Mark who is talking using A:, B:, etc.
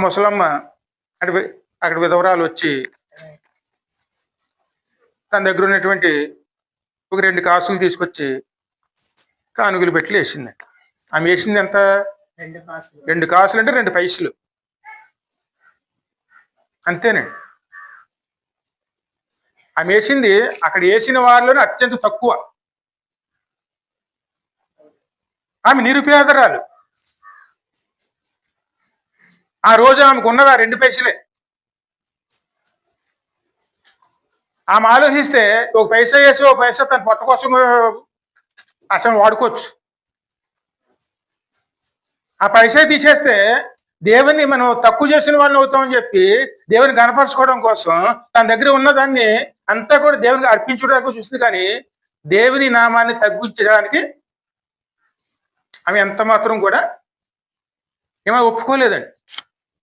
A: ముసలమ్మ అంటే అక్కడ విధవరాలు వచ్చి తన దగ్గర ఉన్నటువంటి ఒక 2 కాసులు తీసుకొచ్చి కానుకలు పెట్టి వేసింది. ఆమె వేసింది ఎంత? 2 కాసులు అంటే 2 పైసలు అంతేనండి. ఆమె వేసింది అక్కడ వేసిన వారిలోనే అత్యంత తక్కువ. ఆమె నిరుపేదరాలు. ఆ రోజు ఆమెకు ఉన్నదా 2 పైసలే. ఆమె ఆలోచిస్తే 1 పైసా వేసి 1 పైసా తన పొట్ట కోసం అసలు వాడుకోవచ్చు. ఆ పైసా తీసేస్తే దేవుని మనం తక్కువ చేసిన వాళ్ళని అవుతామని చెప్పి దేవుని కనపరచుకోవడం కోసం తన దగ్గర ఉన్నదాన్ని అంతా కూడా దేవునికి అర్పించడానికి చూస్తుంది. కానీ దేవుని నామాన్ని తగ్గించడానికి ఆమె ఎంత మాత్రం కూడా ఏమో ఒప్పుకోలేదండి.